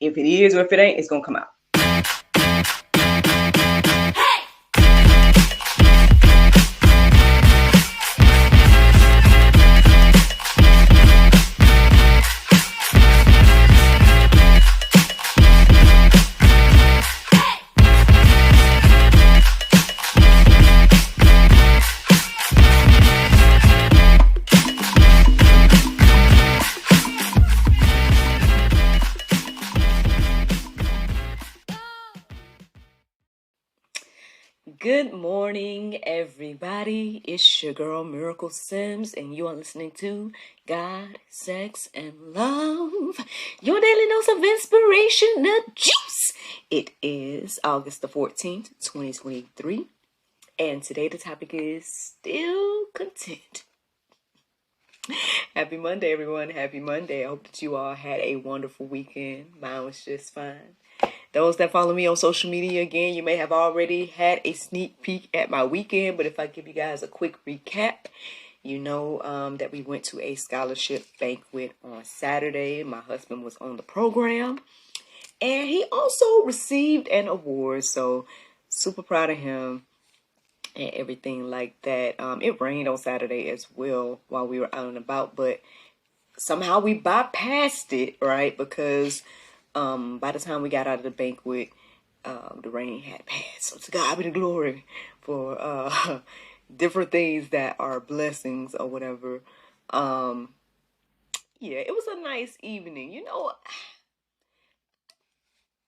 If it is or if it ain't, it's going to come out. Good morning, everybody. It's your girl, Miracle Sims, and you are listening to God, Sex, and Love, your daily dose of inspiration, the juice. It is August the 14th, 2023, and today the topic is still content. Happy Monday, everyone. Happy Monday. I hope that you all had a wonderful weekend. Mine was just fine. Those that follow me on social media, again, you may have already had a sneak peek at my weekend, but if I give you guys a quick recap, you know that we went to a scholarship banquet on Saturday. My husband was on the program, and he also received an award, so super proud of him and everything like that. It rained on Saturday as well while we were out and about, but somehow we bypassed it, right? Because by the time we got out of the banquet, the rain had passed. So to God be the glory for different things that are blessings or whatever. Yeah, it was a nice evening. You know,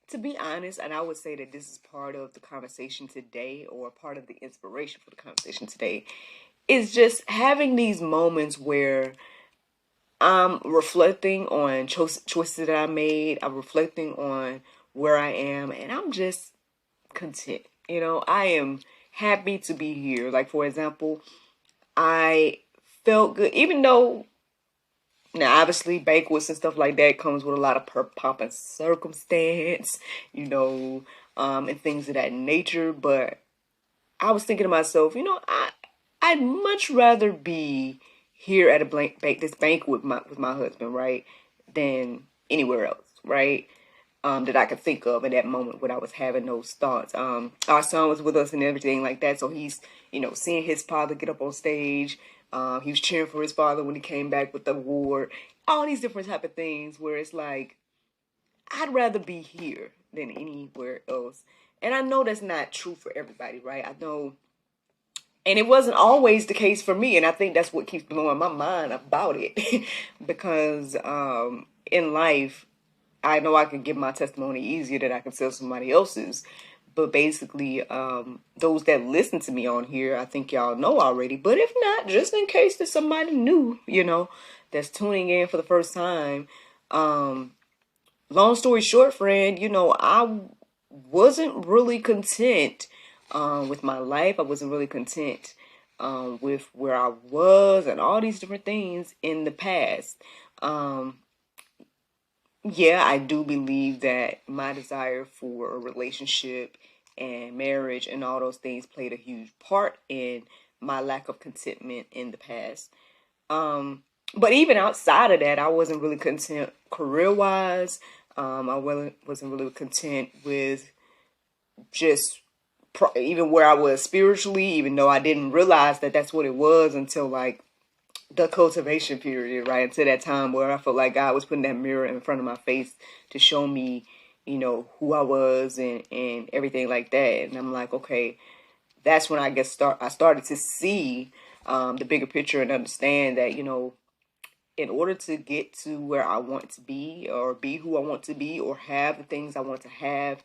to be honest, and I would say that this is part of the conversation today, or part of the inspiration for the conversation today, is just having these moments where I'm reflecting on choices that I made. I'm reflecting on where I am, and I'm just content. You know, I am happy to be here. Like, for example, I felt good, even though, now obviously banquets and stuff like that comes with a lot of pomp and circumstance, you know, and things of that nature. But I was thinking to myself, you know, I'd much rather be here at this banquet with my husband, right, than anywhere else, right, that I could think of in that moment when I was having those thoughts. Our son was with us and everything like that, so he's, you know, seeing his father get up on stage. He was cheering for his father when he came back with the award. All these different type of things where it's like, I'd rather be here than anywhere else. And I know that's not true for everybody, right? I know. And it wasn't always the case for me. And I think that's what keeps blowing my mind about it. Because in life, I know I can give my testimony easier than I can tell somebody else's. But basically, those that listen to me on here, I think y'all know already. But if not, just in case there's somebody new, you know, that's tuning in for the first time. Long story short, friend, you know, I wasn't really content with my life. I wasn't really content with where I was and all these different things in the past. Yeah, I do believe that my desire for a relationship and marriage and all those things played a huge part in my lack of contentment in the past. But even outside of that, I wasn't really content career-wise. I wasn't really content with just even where I was spiritually, even though I didn't realize that that's what it was until like the cultivation period, right? Until that time where I felt like God was putting that mirror in front of my face to show me, you know, who I was and everything like that. And I'm like, okay, that's when I started to see the bigger picture and understand that, you know, in order to get to where I want to be or be who I want to be or have the things I want to have,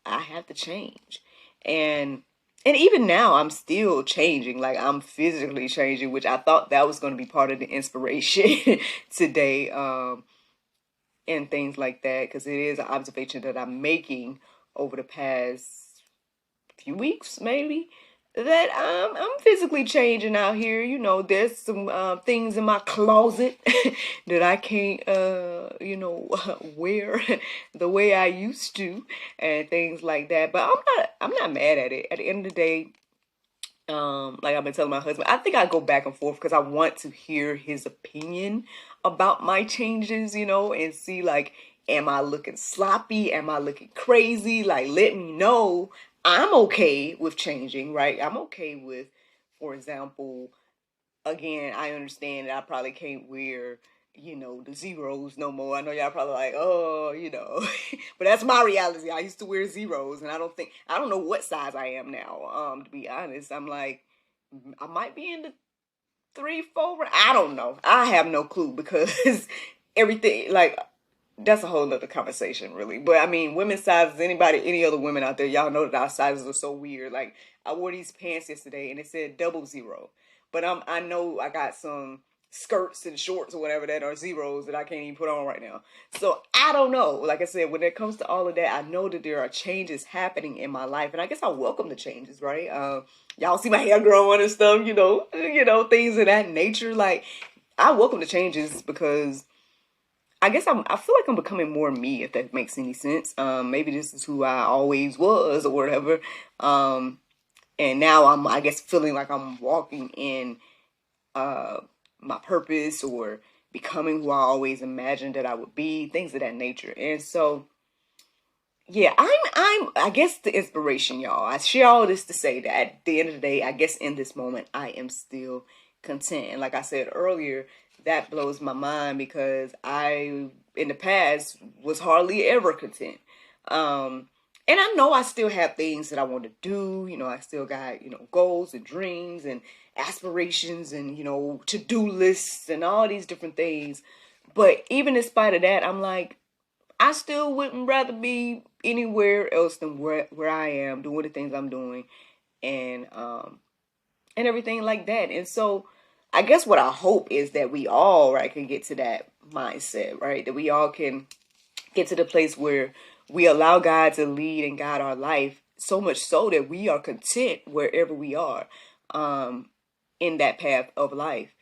I have to change. And even now I'm still changing, like I'm physically changing, which I thought that was going to be part of the inspiration today, and things like that, because it is an observation that I'm making over the past few weeks, maybe, that I'm physically changing out here. You know, there's some things in my closet that I can't, you know, wear the way I used to, and things like that. But I'm not mad at it. At the end of the day, like I've been telling my husband, I think I go back and forth because I want to hear his opinion about my changes, you know, and see like Am I looking sloppy? Am I looking crazy? Like, let me know. I'm okay with changing, right? I'm okay with, for example, again, I understand that I probably can't wear, the zeros no more. I know y'all probably like, oh, but that's my reality. I used to wear zeros, and I don't know what size I am now. To be honest, I'm like, I might be in the 3, 4. I don't know. I have no clue because everything, like, that's a whole nother conversation, really. But I mean, women's sizes, any other women out there, y'all know that our sizes are so weird. Like, I wore these pants yesterday and it said 00, but I know I got some skirts and shorts or whatever that are zeros that I can't even put on right now. So I don't know. Like I said, when it comes to all of that, I know that there are changes happening in my life, and I guess I welcome the changes, right? Y'all see my hair growing and stuff, things of that nature. Like, I welcome the changes because I guess I feel like I'm becoming more me, if that makes any sense. Maybe this is who I always was or whatever. And now I guess, feeling like I'm walking in my purpose, or becoming who I always imagined that I would be, things of that nature. And so, yeah, I guess the inspiration, y'all. I share all this to say that at the end of the day, I guess in this moment, I am still content. And like I said earlier, that blows my mind because I, in the past, was hardly ever content. And I know I still have things that I want to do. I still got, goals and dreams and aspirations and, to-do lists and all these different things. But even in spite of that, I'm like, I still wouldn't rather be anywhere else than where I am, doing the things I'm doing, and everything like that. And so I guess what I hope is that we all, right, can get to that mindset, right? That we all can get to the place where we allow God to lead and guide our life, so much so that we are content wherever we are in that path of life.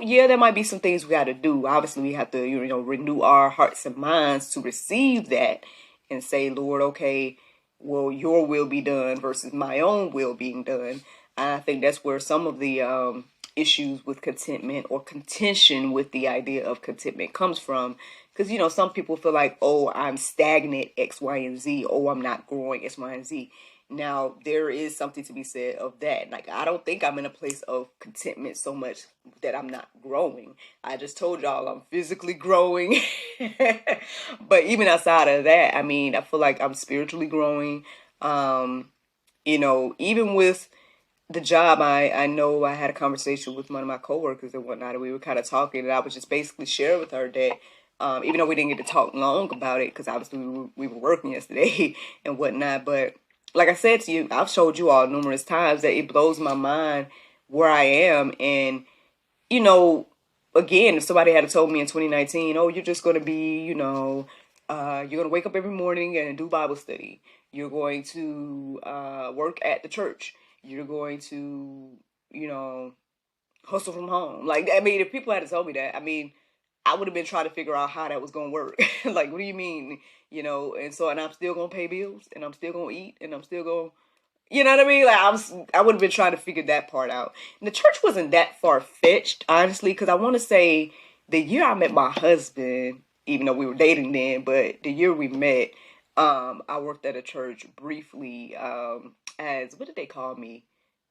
Yeah, there might be some things we got to do. Obviously, we have to, renew our hearts and minds to receive that and say, Lord, okay, well, your will be done versus my own will being done. I think that's where some of the issues with contentment, or contention with the idea of contentment, comes from. Because, some people feel like, oh, I'm stagnant X, Y, and Z. Oh, I'm not growing X, Y, and Z. Now, there is something to be said of that. Like, I don't think I'm in a place of contentment so much that I'm not growing. I just told y'all I'm physically growing. But even outside of that, I mean, I feel like I'm spiritually growing. Even with the job, I know I had a conversation with one of my coworkers and whatnot, and we were kind of talking, and I was just basically sharing with her that even though we didn't get to talk long about it, because obviously we were working yesterday and whatnot, but like I said to you, I've showed you all numerous times that it blows my mind where I am. And, again, if somebody had told me in 2019, oh, you're just going to be, you're going to wake up every morning and do Bible study. You're going to work at the church. You're going to, hustle from home. Like, I mean, if people had told me that, I mean, I would have been trying to figure out how that was going to work. Like, what do you mean? And I'm still going to pay bills, and I'm still going to eat, and I'm still going, you know what I mean? Like, I would have been trying to figure that part out. And the church wasn't that far-fetched, honestly, because I want to say the year I met my husband, even though we were dating then, but the year we met, I worked at a church briefly as, what did they call me?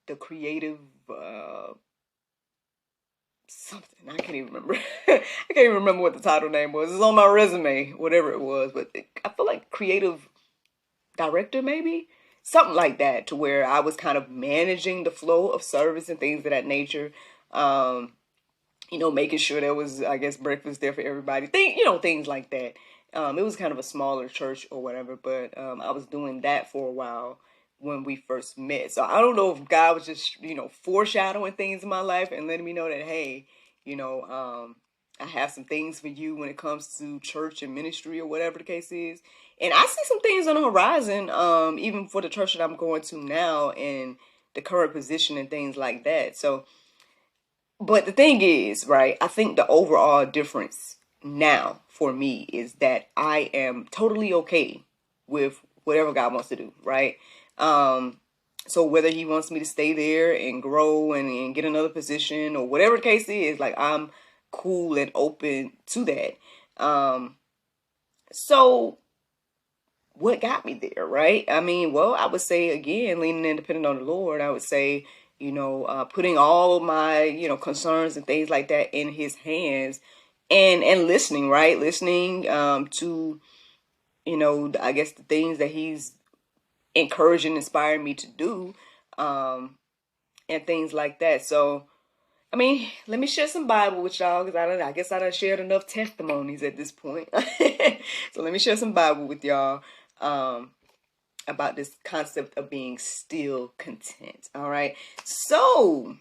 The creative, something. I can't even remember. I can't even remember what the title name was. It's on my resume, whatever it was. But I feel like creative director, maybe? Something like that, to where I was kind of managing the flow of service and things of that nature. Making sure there was, I guess, breakfast there for everybody. Things like that. It was kind of a smaller church or whatever, but I was doing that for a while when we first met. So I don't know if God was just, foreshadowing things in my life and letting me know that, hey, I have some things for you when it comes to church and ministry or whatever the case is. And I see some things on the horizon, even for the church that I'm going to now and the current position and things like that. So, but the thing is, right, I think the overall difference now for me is that I am totally okay with whatever God wants to do, right? So whether he wants me to stay there and grow and get another position or whatever the case is, like, I'm cool and open to that. So what got me there, right? I mean, well, I would say again, leaning and depending on the Lord, I would say, putting all of my, concerns and things like that in His hands, and listening, right? Listening to, I guess the things that He's encouraging, inspiring me to do, and things like that. So, I mean, let me share some Bible with y'all, because I guess I done shared enough testimonies at this point. So let me share some Bible with y'all about this concept of being still content. All right. So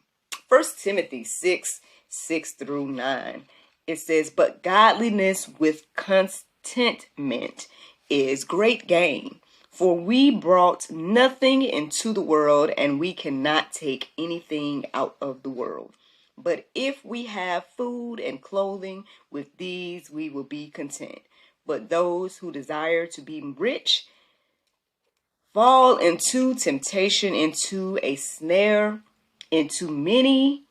1 Timothy 6:6-9, it says, "But godliness with contentment is great gain. For we brought nothing into the world, and we cannot take anything out of the world. But if we have food and clothing, with these we will be content. But those who desire to be rich fall into temptation, into a snare, into many,"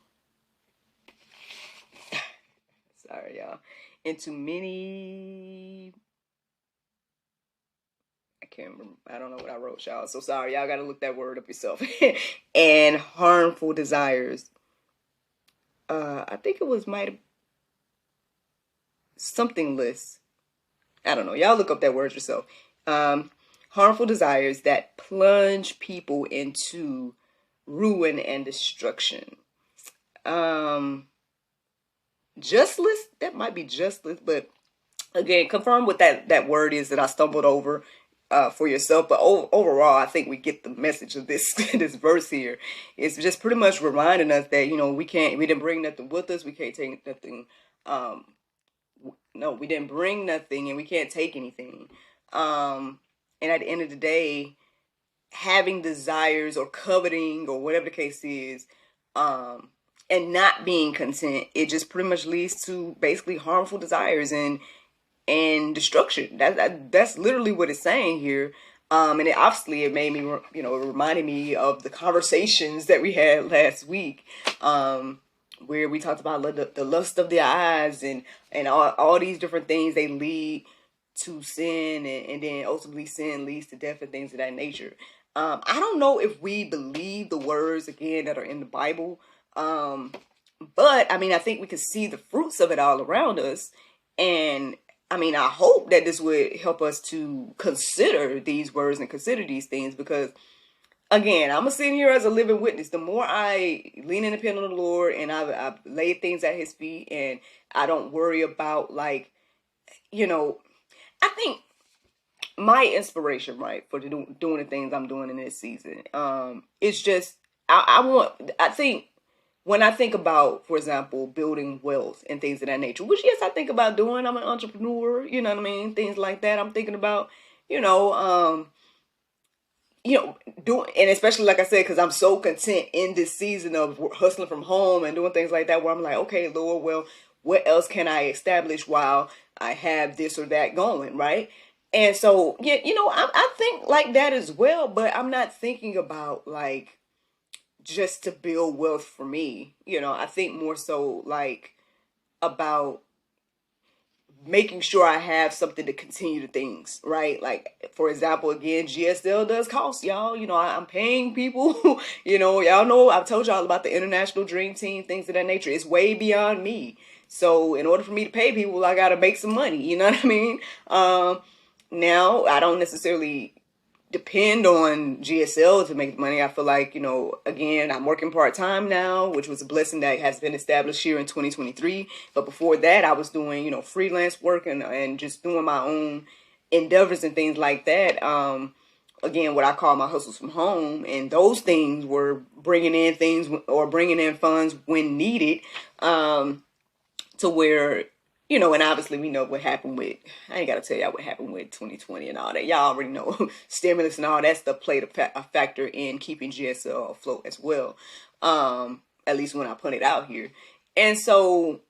sorry y'all, "into many," I can't remember, I don't know what I wrote, y'all, so sorry, y'all gotta look that word up yourself. "And harmful desires." I think it was might have something list. I don't know. Y'all look up that word yourself. Harmful desires that plunge people into ruin and destruction. Just list, that might be just list, but again, confirm what that word is that I stumbled over for yourself. But overall, I think we get the message of this this verse here. It's just pretty much reminding us that we didn't bring nothing with us. We can't take nothing. No, we didn't bring nothing, and we can't take anything. And at the end of the day, having desires or coveting or whatever the case is, and not being content, it just pretty much leads to basically harmful desires and destruction. That's literally what it's saying here. And it made me, it reminded me of the conversations that we had last week, where we talked about the lust of the eyes and all these different things. They lead to sin, and then ultimately sin leads to death and things of that nature. I don't know if we believe the words again that are in the Bible, but I mean, I think we can see the fruits of it all around us, and I mean, I hope that this would help us to consider these words and consider these things, because again, I'm sitting here as a living witness. The more I lean and depend on the Lord, and I've laid things at His feet, and I don't worry about I think my inspiration, right, for doing the things I'm doing in this season, it's just I think when I think about, for example, building wealth and things of that nature, which yes, I think about doing. I'm an entrepreneur, you know what I mean, things like that. I'm thinking about, doing, and especially like I said, because I'm so content in this season of hustling from home and doing things like that, where I'm like, okay, Lord, well, what else can I establish while I have this or that going, right? And so, yeah, I think like that as well, but I'm not thinking about like just to build wealth for me. I think more so like about making sure I have something to continue the things, right? Like, for example, again, GSL does cost, y'all. I'm paying people. Y'all know I've told y'all about the International Dream Team, things of that nature. It's way beyond me. So in order for me to pay people, I got to make some money. You know what I mean? Now, I don't necessarily depend on GSL to make money. I feel like, again, I'm working part-time now, which was a blessing that has been established here in 2023. But before that, I was doing, freelance work and just doing my own endeavors and things like that. Again, what I call my hustles from home. And those things were bringing in things or bringing in funds when needed, to where, and obviously we know what happened with, I ain't got to tell y'all what happened with 2020 and all that. Y'all already know stimulus and all that stuff played a factor in keeping GSL afloat as well. At least when I put it out here. And so,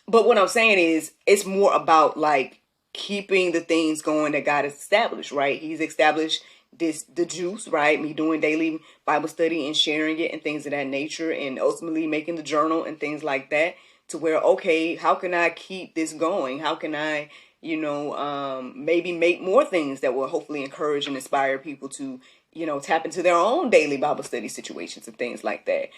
but what I'm saying is, it's more about like keeping the things going that God has established, right? He's established the juice, right? Me doing daily Bible study and sharing it and things of that nature, and ultimately making the journal and things like that. to where, okay, how can I keep this going? How can I, maybe make more things that will hopefully encourage and inspire people to, tap into their own daily Bible study situations and things like that.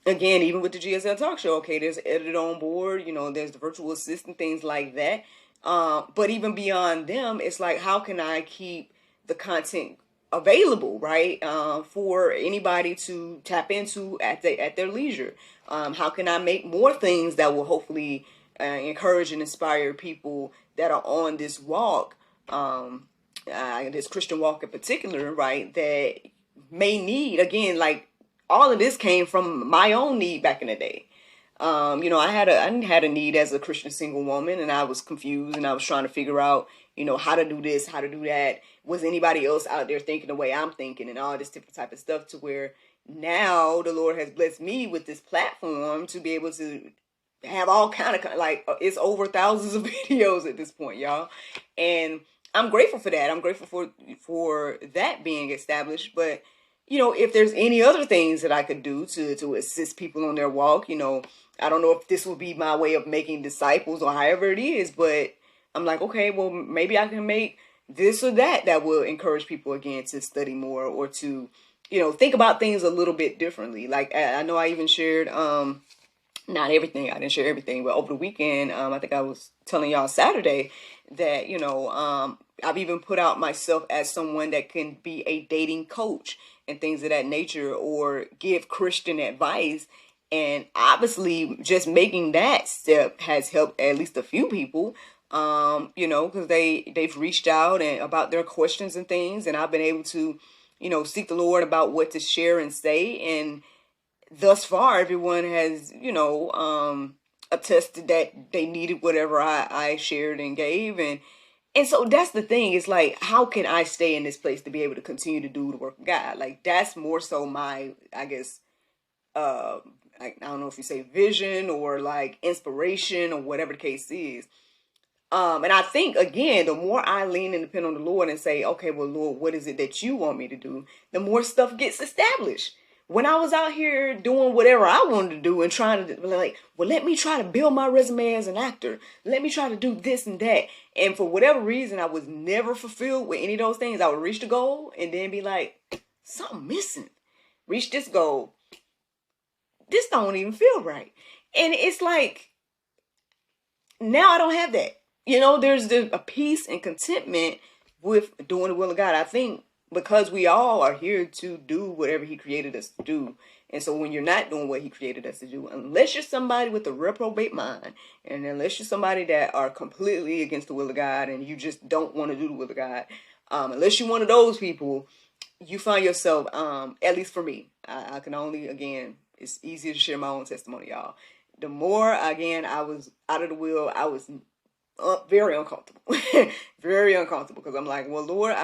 Again, even with the GSL Talk Show, okay, there's edited on board, there's the virtual assistant, things like that. But even beyond them, it's like, how can I keep the content available, right, for anybody to tap into at their leisure? How can I make more things that will hopefully encourage and inspire people that are on this walk, this Christian walk in particular, right, that may need, again, like, all of this came from my own need back in the day. I had a need as a Christian single woman, and I was confused, and I was trying to figure out, how to do this, how to do that. Was anybody else out there thinking the way I'm thinking, and all this different type of stuff, to where now the Lord has blessed me with this platform to be able to have all kind of, like, it's over thousands of videos at this point, y'all. And I'm grateful for that. I'm grateful for that being established. But if there's any other things that I could do to assist people on their walk, I don't know if this will be my way of making disciples or however it is, but I'm like, okay, well, maybe I can make this or that will encourage people again to study more, or to, think about things a little bit differently. Like, I know I even shared, not everything, I didn't share everything, but over the weekend, I think I was telling y'all Saturday that, I've even put out myself as someone that can be a dating coach and things of that nature, or give Christian advice. And obviously just making that step has helped at least a few people, because they've reached out and about their questions and things. And I've been able to, seek the Lord about what to share and say. And thus far, everyone has, attested that they needed whatever I shared and gave. And so that's the thing. It's like, how can I stay in this place to be able to continue to do the work of God? Like, that's more so my, I guess, I don't know if you say vision or like inspiration or whatever the case is. And I think, again, the more I lean and depend on the Lord and say, okay, well, Lord, what is it that you want me to do? The more stuff gets established. When I was out here doing whatever I wanted to do and trying to, like, well, let me try to build my resume as an actor. Let me try to do this and that. And for whatever reason, I was never fulfilled with any of those things. I would reach the goal and then be like, something missing. Reach this goal. This don't even feel right. And it's like, now I don't have that. There's a peace and contentment with doing the will of God. I think because we all are here to do whatever he created us to do. And so when you're not doing what he created us to do, unless you're somebody with a reprobate mind, and unless you're somebody that are completely against the will of God and you just don't want to do the will of God, unless you're one of those people, you find yourself, at least for me, I can only, again, it's easier to share my own testimony, y'all. The more, again, I was out of the will, I was very uncomfortable. Very uncomfortable, because I'm like, well, Lord,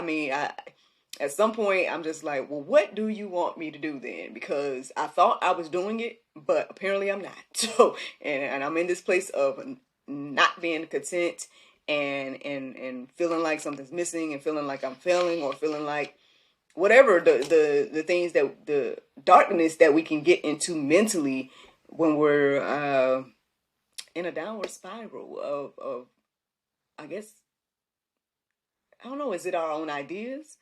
at some point, I'm just like, well, what do you want me to do then? Because I thought I was doing it, but apparently I'm not. So, and I'm in this place of not being content and feeling like something's missing, and feeling like I'm failing, or feeling like whatever the things that the darkness that we can get into mentally when we're in a downward spiral of I guess, I don't know, is it our own ideas?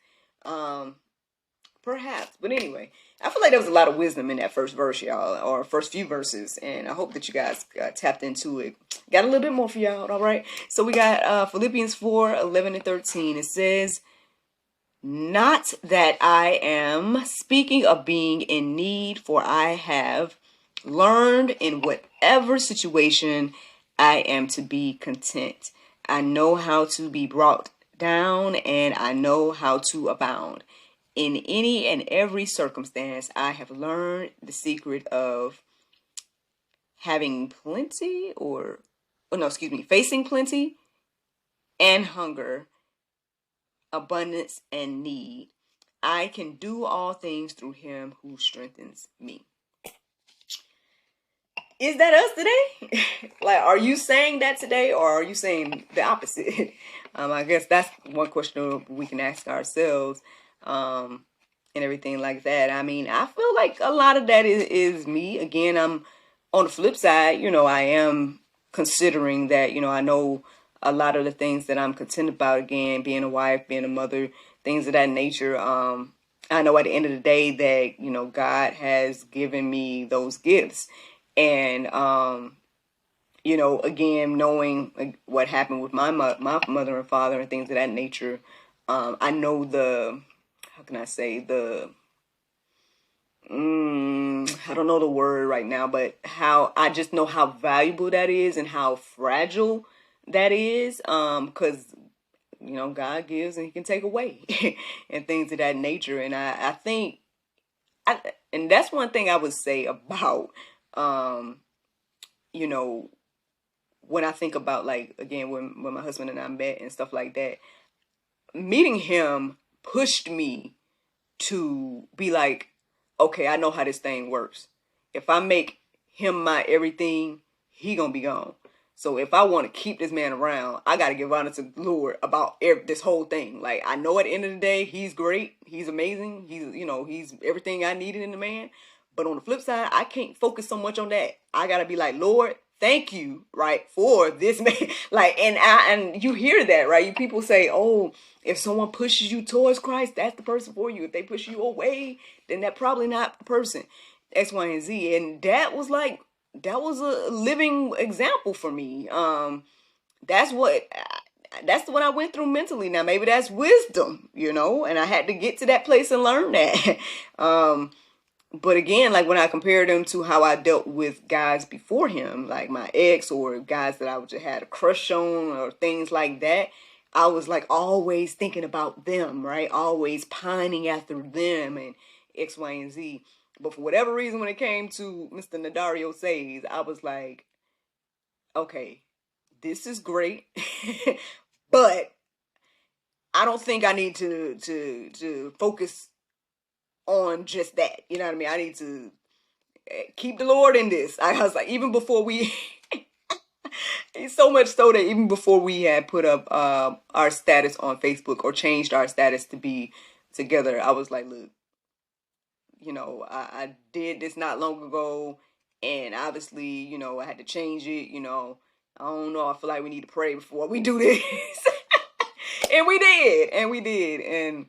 Perhaps. But anyway, I feel like there was a lot of wisdom in that first verse, y'all, or first few verses, and I hope that you guys tapped into it. Got a little bit more for y'all, all right? So we got Philippians 4:11-13. It says, not that I am speaking of being in need, for I have learned in whatever situation I am to be content. I know how to be brought down, and I know how to abound. In any and every circumstance, I have learned the secret of having plenty facing plenty and hunger, abundance and need. I can do all things through him who strengthens me. Is that us today? Like, are you saying that today, or are you saying the opposite? I guess that's one question we can ask ourselves, and everything like that. I mean, I feel like a lot of that is me. Again, I'm on the flip side, I am considering that, I know a lot of the things that I'm content about, again, being a wife, being a mother, things of that nature. I know at the end of the day that, God has given me those gifts. And, again, knowing what happened with my mother and father and things of that nature, I know how can I say, I don't know the word right now, but how I just know how valuable that is and how fragile that is. Because, God gives and he can take away and things of that nature. And I think, and that's one thing I would say about, you know, when I think about, like, again, when my husband and I met and stuff like that, meeting him pushed me to be like, okay, I know how this thing works. If I make him my everything, he gonna be gone. So if I want to keep this man around, I got to give honor to the Lord about this whole thing. Like, I know at the end of the day, he's great. He's amazing. He's everything I needed in a man. But on the flip side, I can't focus so much on that. I got to be like, Lord, thank you, right, for this man. Like, and you hear that, right? People say, oh, if someone pushes you towards Christ, that's the person for you. If they push you away, then that's probably not the person. X, Y, and Z. And that was a living example for me. That's what I went through mentally. Now, maybe that's wisdom, and I had to get to that place and learn that. But again, like when I compared him to how I dealt with guys before him, like my ex or guys that I just had a crush on or things like that, I was like always thinking about them, right? Always pining after them and X, Y, and Z. But for whatever reason, when it came to Mr. Nadario Says, I was like, okay, this is great, but I don't think I need to focus on just that. You know what I mean? I need to keep the Lord in this. I was like, even before we, so much so that even before we had put up our status on Facebook or changed our status to be together, I was like, look, I did this not long ago, and obviously, I had to change it. I don't know. I feel like we need to pray before we do this. And we did. And,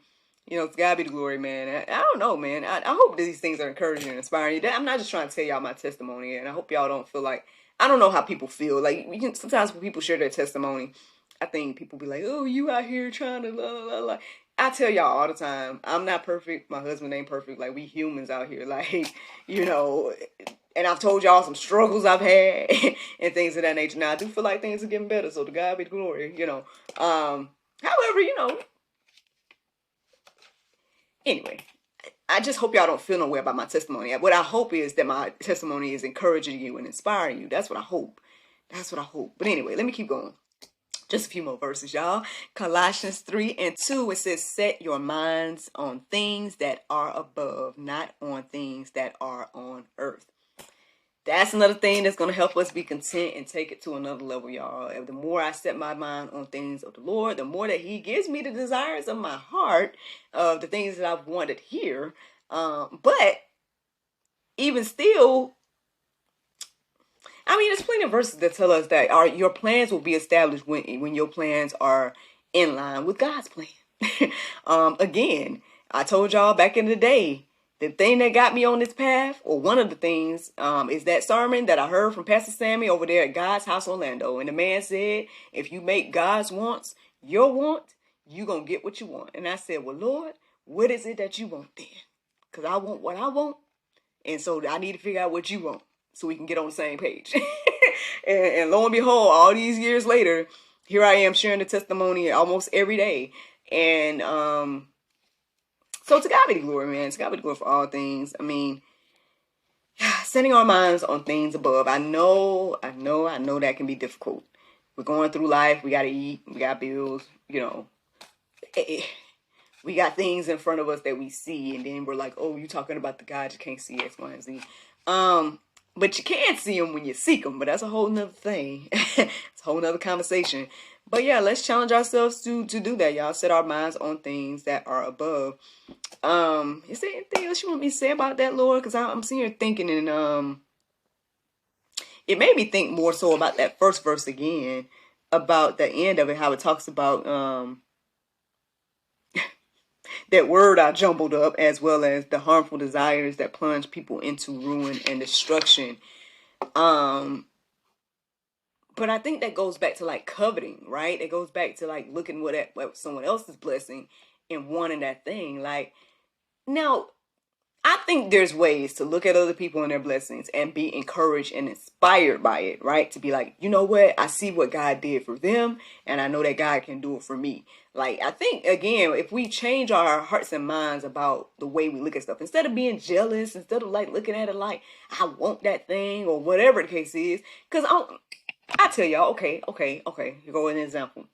to God be the glory, man. I don't know, man. I hope that these things are encouraging and inspiring you. I'm not just trying to tell y'all my testimony, and I hope y'all don't feel like, I don't know how people feel. Like, sometimes when people share their testimony, I think people be like, oh, you out here trying to la la la. I tell y'all all the time, I'm not perfect. My husband ain't perfect. Like, we humans out here. Like, and I've told y'all some struggles I've had and things of that nature. Now, I do feel like things are getting better, so to God be the glory, However, anyway, I just hope y'all don't feel no way about my testimony. What I hope is that my testimony is encouraging you and inspiring you. That's what I hope. But anyway, let me keep going. Just a few more verses, y'all. Colossians 3:2, it says, set your minds on things that are above, not on things that are on earth. That's another thing that's going to help us be content and take it to another level, y'all. The more I set my mind on things of the Lord, the more that he gives me the desires of my heart, of the things that I've wanted here. But even still, I mean, there's plenty of verses that tell us that your plans will be established when your plans are in line with God's plan. Again, I told y'all back in the day, the thing that got me on this path, or one of the things, is that sermon that I heard from Pastor Sammy over there at God's House Orlando. And the man said, if you make God's wants your want, you going to get what you want. And I said, well, Lord, what is it that you want then? Because I want what I want. And so I need to figure out what you want so we can get on the same page. and lo and behold, all these years later, here I am sharing the testimony almost every day. And so to God be the glory, man. To God be the glory for all things. I mean, setting our minds on things above. I know that can be difficult. We're going through life. We got to eat. We got bills. We got things in front of us that we see. And then we're like, oh, you talking about the God you can't see, X, Y, and Z. But you can see them when you seek them. But that's a whole nother thing. It's a whole nother conversation. But yeah, let's challenge ourselves to do that, y'all. Set our minds on things that are above. Is there anything else you want me to say about that, Lord? Because I'm sitting here thinking, and it made me think more so about that first verse again, about the end of it, how it talks about that word I jumbled up, as well as the harmful desires that plunge people into ruin and destruction. But I think that goes back to like coveting, right? It goes back to like looking what someone else's blessing and wanting that thing. Like, now, I think there's ways to look at other people and their blessings and be encouraged and inspired by it, right? To be like, you know what? I see what God did for them, and I know that God can do it for me. Like, I think, again, if we change our hearts and minds about the way we look at stuff, instead of being jealous, instead of like looking at it like, I want that thing or whatever the case is, because I tell y'all, okay, here go an example.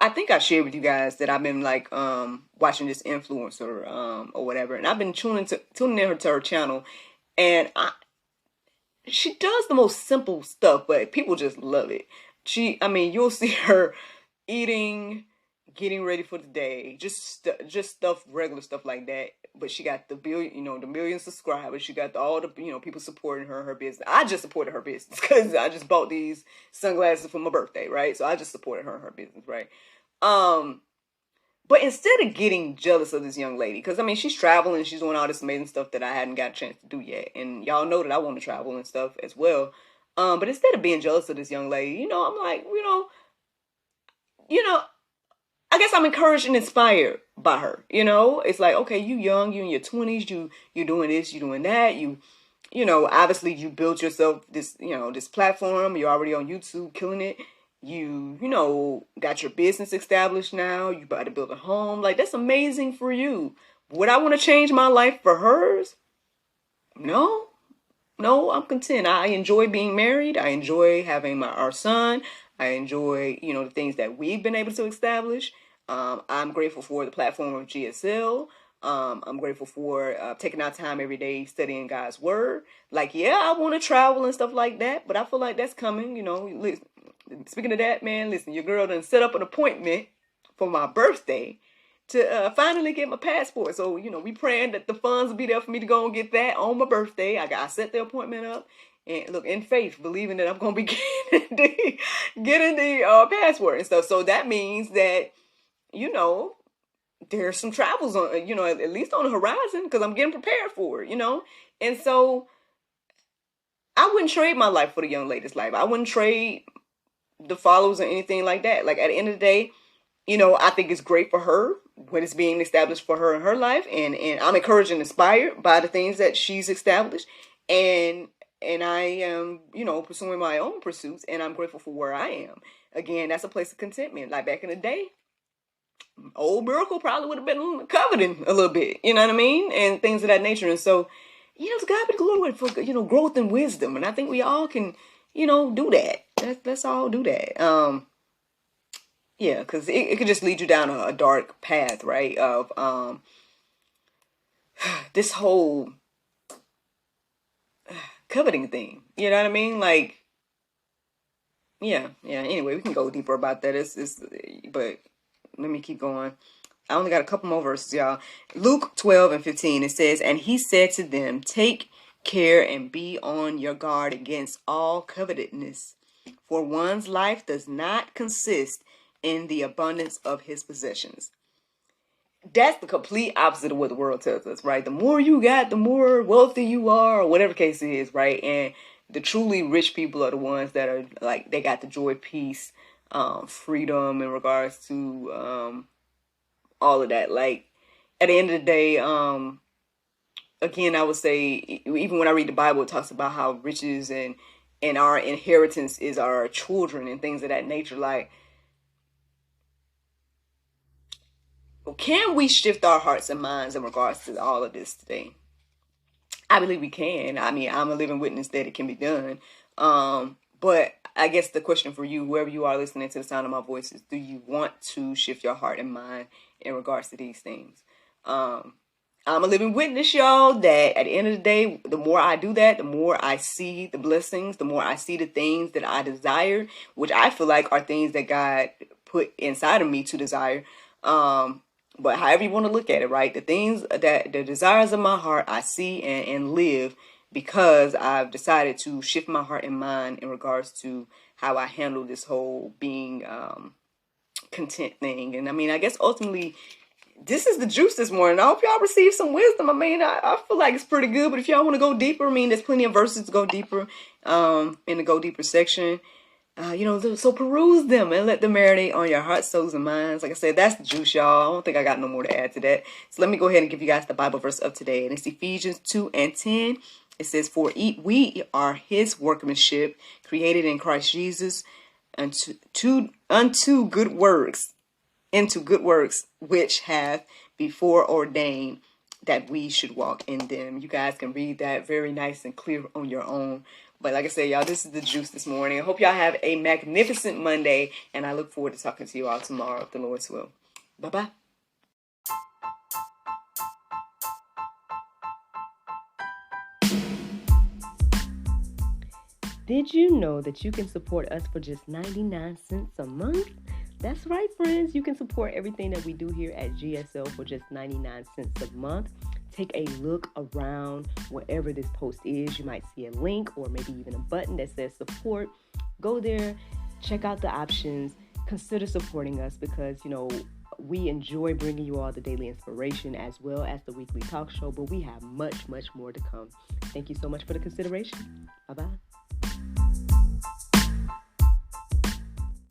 I think I shared with you guys that I've been like watching this influencer or whatever, and I've been tuning in to her channel, and she does the most simple stuff, but people just love it. You'll see her eating, getting ready for the day, just stuff, regular stuff like that. But she got the million subscribers. She got all the people supporting her business. I just supported her business because I just bought these sunglasses for my birthday, right? So I just supported her business, right? But instead of getting jealous of this young lady, because she's traveling, she's doing all this amazing stuff that I hadn't got a chance to do yet, and y'all know that I want to travel and stuff as well. But instead of being jealous of this young lady, I'm like, I guess I'm encouraged and inspired by her. It's like, okay, you young, you in your 20s, you doing this, you doing that, obviously you built yourself this platform. You're already on YouTube, killing it. You got your business established now. You about to build a home. Like, that's amazing for you. Would I want to change my life for hers? No, I'm content. I enjoy being married. I enjoy having our son. I enjoy, the things that we've been able to establish. I'm grateful for the platform of GSL. I'm grateful for taking our time every day studying God's word. Like, yeah, I want to travel and stuff like that, but I feel like that's coming. Listen, speaking of that, man, listen, your girl done set up an appointment for my birthday to finally get my passport. So, we praying that the funds will be there for me to go and get that on my birthday. I set the appointment up. And look, in faith, believing that I'm going to be getting the passport and stuff. So that means that, there's some travels on, at least on the horizon, because I'm getting prepared for it, And so I wouldn't trade my life for the young lady's life. I wouldn't trade the followers or anything like that. Like, at the end of the day, I think it's great for her when it's being established for her in her life. And I'm encouraged and inspired by the things that she's established. And I am, pursuing my own pursuits, and I'm grateful for where I am. Again, that's a place of contentment. Like, back in the day, old Miracle probably would have been coveting a little bit, you know what I mean? And things of that nature. And so, to God be the glory for, growth and wisdom. And I think we all can, do that. Let's all do that. Yeah, because it could just lead you down a dark path, right? Of this whole coveting thing. You know what I mean? Like, yeah. Anyway, we can go deeper about that. But let me keep going. I only got a couple more verses, y'all. Luke 12:15, it says, "And he said to them, take care and be on your guard against all covetousness, for one's life does not consist in the abundance of his possessions." That's the complete opposite of what the world tells us, right? The more you got, the more wealthy you are, or whatever the case is, right? And the truly rich people are the ones that are like, they got the joy, peace, freedom in regards to all of that. Like, at the end of the day, again, I would say, even when I read the Bible, it talks about how riches and our inheritance is our children and things of that nature. Like, can we shift our hearts and minds in regards to all of this today? I believe we can. I'm a living witness that it can be done. But I guess the question for you, whoever you are listening to the sound of my voice, is, do you want to shift your heart and mind in regards to these things? I'm a living witness, y'all, that at the end of the day, the more I do that, the more I see the blessings, the more I see the things that I desire, which I feel like are things that God put inside of me to desire. But however you want to look at it, right? The things that, the desires of my heart, I see and live because I've decided to shift my heart and mind in regards to how I handle this whole being content thing. And I mean, I guess ultimately, this is the juice this morning. I hope y'all receive some wisdom. I mean, I feel like it's pretty good, but if y'all want to go deeper, I mean, there's plenty of verses to go deeper in the go deeper section. So peruse them and let them marinate on your hearts, souls, and minds. Like I said, that's the juice, y'all. I don't think I got no more to add to that. So let me go ahead and give you guys the Bible verse of today. And it's Ephesians 2:10. It says, "For we are his workmanship, created in Christ Jesus unto good works, into good works, which have before ordained that we should walk in them." You guys can read that very nice and clear on your own. But like I said, y'all, this is the juice this morning. I hope y'all have a magnificent Monday, and I look forward to talking to you all tomorrow, if the Lord's will. Bye-bye. Did you know that you can support us for just 99 cents a month? That's right, friends. You can support everything that we do here at GSL for just 99 cents a month. Take a look around wherever this post is. You might see a link or maybe even a button that says support. Go there, check out the options, consider supporting us because, we enjoy bringing you all the daily inspiration as well as the weekly talk show, but we have much, much more to come. Thank you so much for the consideration. Bye-bye.